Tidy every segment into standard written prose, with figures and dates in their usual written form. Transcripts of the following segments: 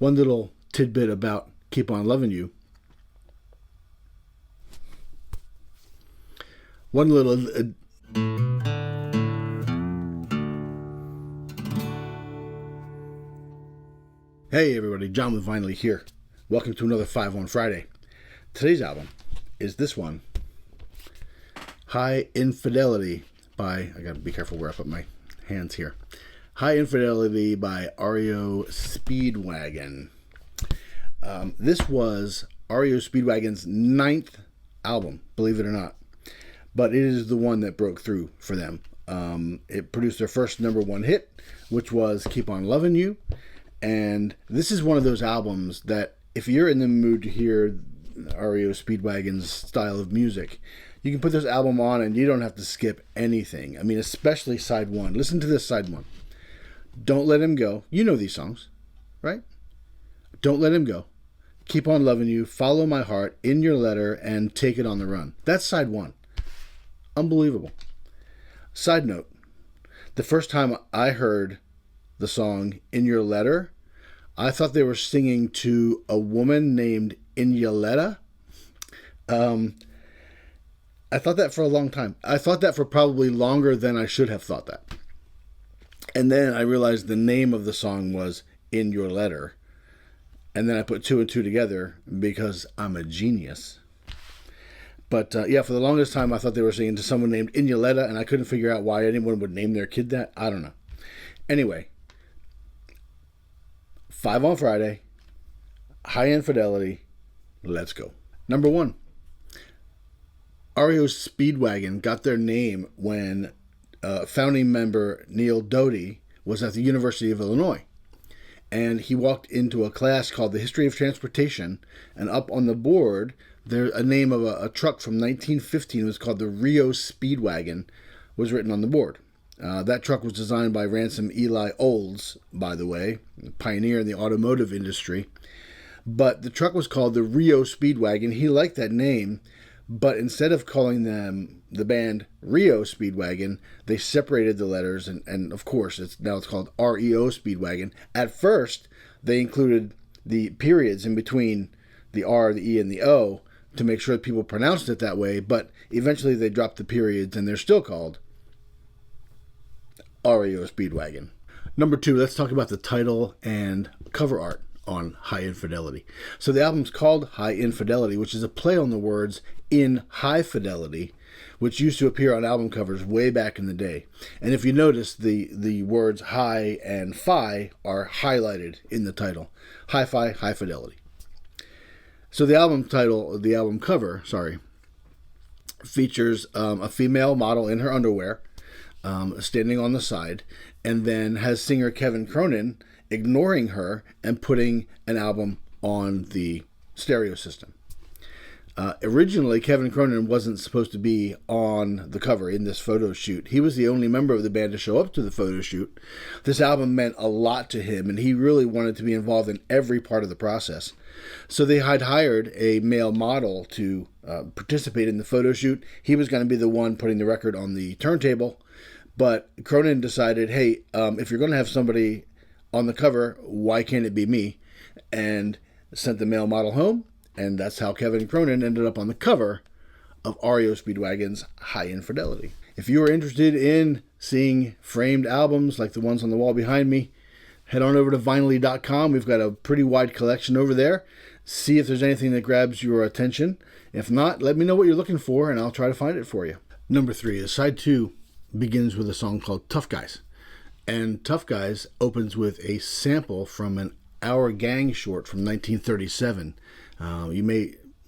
One little tidbit about Keep On Loving You. One little... Hey everybody, John with Vinely here. Welcome to another 5 on Friday. Today's album is this one, High Infidelity by... I gotta be careful where I put my hands here. High Infidelity by REO Speedwagon. This was REO Speedwagon's 9th album, believe it or not. But it is the one that broke through for them. It produced their first #1 hit, which was Keep On Loving You. And this is one of those albums that if you're in the mood to hear REO Speedwagon's style of music, you can put this album on and you don't have to skip anything. I mean, especially side 1. Listen to this side 1. Don't Let Him Go. You know these songs, right? Don't Let Him Go. Keep On Loving You. Follow My Heart. In Your Letter. And Take It On the Run. That's side 1. Unbelievable. Side note. The first time I heard the song In Your Letter, I thought they were singing to a woman named Inuletta. I thought that for a long time. I thought that for probably longer than I should have thought that. And then I realized the name of the song was In Your Letter. And then I put 2 and 2 together because I'm a genius. But yeah, for the longest time I thought they were singing to someone named Inuletta, and I couldn't figure out why anyone would name their kid that. I don't know. Anyway, 5 on Friday, High Infidelity, let's go. Number 1. REO Speedwagon got their name when founding member Neil Doughty was at the University of Illinois. And he walked into a class called The History of Transportation, and up on the board, there a name of a truck from 1915 was called the REO Speedwagon was written on the board. That truck was designed by Ransom Eli Olds, by the way, a pioneer in the automotive industry. But the truck was called the REO Speedwagon. He liked that name, but instead of calling them the band REO Speedwagon, they separated the letters, and of course, it's called REO Speedwagon. At first, they included the periods in between the R, the E, and the O to make sure that people pronounced it that way, but eventually they dropped the periods, and they're still called REO Speedwagon. Number 2, let's talk about the title and cover art on High Infidelity. So the album's called High Infidelity, which is a play on the words In High Fidelity, which used to appear on album covers way back in the day. And if you notice, the words high and fi are highlighted in the title. Hi-Fi, High Fidelity. So the album cover, features a female model in her underwear, standing on the side, and then has singer Kevin Cronin ignoring her and putting an album on the stereo system. Originally, Kevin Cronin wasn't supposed to be on the cover in this photo shoot. He was the only member of the band to show up to the photo shoot. This album meant a lot to him, and he really wanted to be involved in every part of the process. So they had hired a male model to participate in the photo shoot. He was going to be the one putting the record on the turntable, but Cronin decided, hey, if you're going to have somebody on the cover, why can't it be me? And sent the male model home, and that's how Kevin Cronin ended up on the cover of REO Speedwagon's High Infidelity. If you are interested in seeing framed albums like the ones on the wall behind me, head on over to Vinely.com. We've got a pretty wide collection over there. See if there's anything that grabs your attention. If not, let me know what you're looking for, and I'll try to find it for you. Number 3, side 2 begins with a song called Tough Guys. And Tough Guys opens with a sample from an Our Gang short from 1937.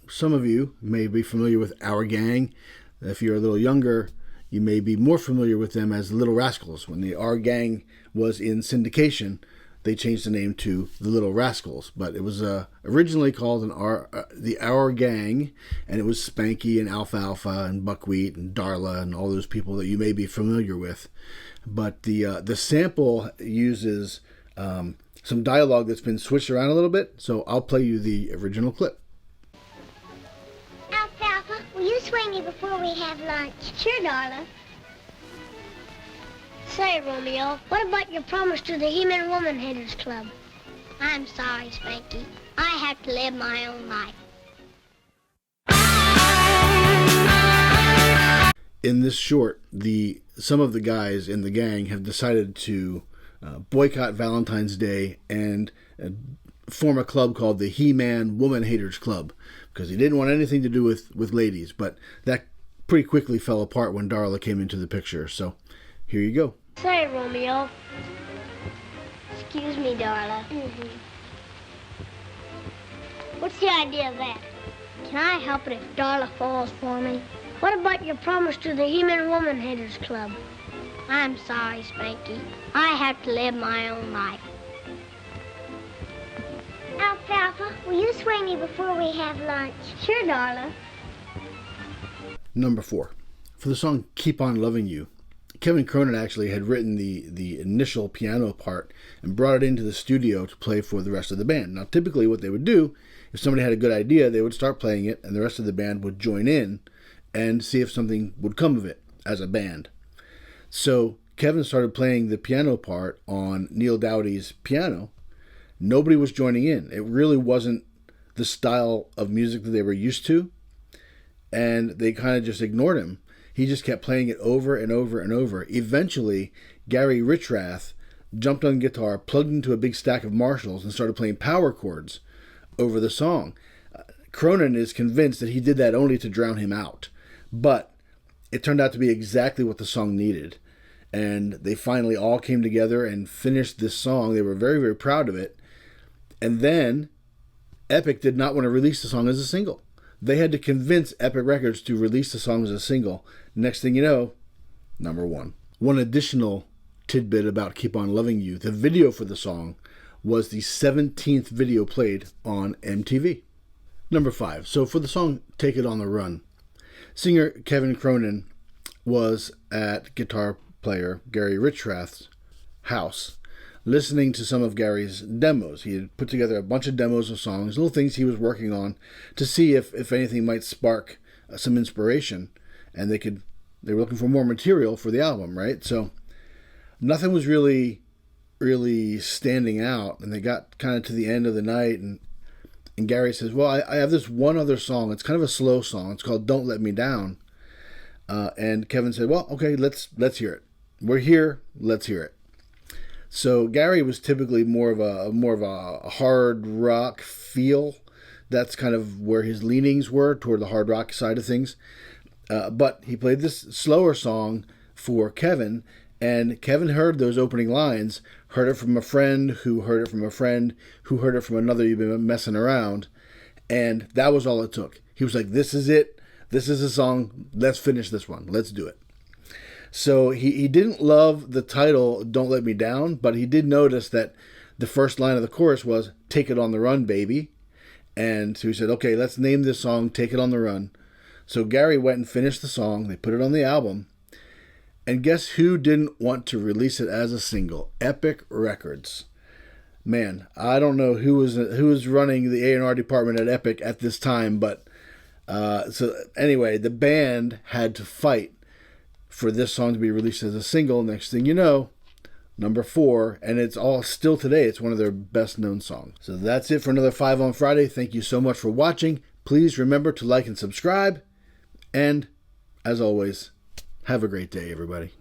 Some of you may be familiar with Our Gang. If you're a little younger, you may be more familiar with them as Little Rascals. When the Our Gang was in syndication, they changed the name to the Little Rascals. But it was originally called the Our Gang, and it was Spanky and Alfalfa and Buckwheat and Darla and all those people that you may be familiar with. But the sample uses some dialogue that's been switched around a little bit, so I'll play you the original clip. Alfalfa, will you swing me before we have lunch? Sure, Darla. Say, Romeo, what about your promise to the He-Man Woman Haters Club? I'm sorry, Spanky. I have to live my own life. In this short, some of the guys in the gang have decided to boycott Valentine's Day and form a club called the He-Man Woman Haters Club, because he didn't want anything to do with ladies. But that pretty quickly fell apart when Darla came into the picture. So here you go. Say, Romeo. Excuse me, Darla. What's the idea of that? Can I help it if Darla falls for me? What about your promise to the He-Man Woman Haters Club? I'm sorry, Spanky. I have to live my own life. Alfalfa, will you swing me before we have lunch? Sure, Darla. Number 4. For the song Keep On Loving You, Kevin Cronin actually had written the initial piano part and brought it into the studio to play for the rest of the band. Now, typically what they would do, if somebody had a good idea, they would start playing it, and the rest of the band would join in and see if something would come of it as a band. So Kevin started playing the piano part on Neil Doughty's piano. Nobody was joining in. It really wasn't the style of music that they were used to, and they kind of just ignored him. He just kept playing it over and over and over. Eventually, Gary Richrath jumped on guitar, plugged into a big stack of Marshalls, and started playing power chords over the song. Cronin is convinced that he did that only to drown him out. But it turned out to be exactly what the song needed. And they finally all came together and finished this song. They were very, very proud of it. And then Epic did not want to release the song as a single. They had to convince Epic Records to release the song as a single. Next thing you know, number 1. One additional tidbit about Keep On Loving You. The video for the song was the 17th video played on MTV. Number 5. So for the song Take It On the Run, singer Kevin Cronin was at guitar player Gary Richrath's house listening to some of Gary's demos. He had put together a bunch of demos of songs, little things he was working on to see if anything might spark some inspiration, and they were looking for more material for the album, right? So nothing was really standing out, and they got kind of to the end of the night, and Gary says, well, I have this one other song. It's kind of a slow song. It's called Don't Let Me Down. And Kevin said, well, okay, let's hear it. We're here. Let's hear it. So Gary was typically more of a hard rock feel. That's kind of where his leanings were, toward the hard rock side of things. But he played this slower song for Kevin, and Kevin heard those opening lines, heard it from a friend who heard it from a friend who heard it from another. You've been messing around. And that was all it took. He was like, this is it. This is a song. Let's finish this one. Let's do it. So he didn't love the title, Don't Let Me Down, but he did notice that the first line of the chorus was, Take It On the Run, baby. And so he said, okay, let's name this song Take It On the Run. So Gary went and finished the song. They put it on the album. And guess who didn't want to release it as a single? Epic Records. Man, I don't know who was running the A&R department at Epic at this time, but so anyway, the band had to fight for this song to be released as a single. Next thing you know, number 4, and it's all still today. It's one of their best known songs. So that's it for another 5 on Friday. Thank you so much for watching. Please remember to like and subscribe. And as always, have a great day, everybody.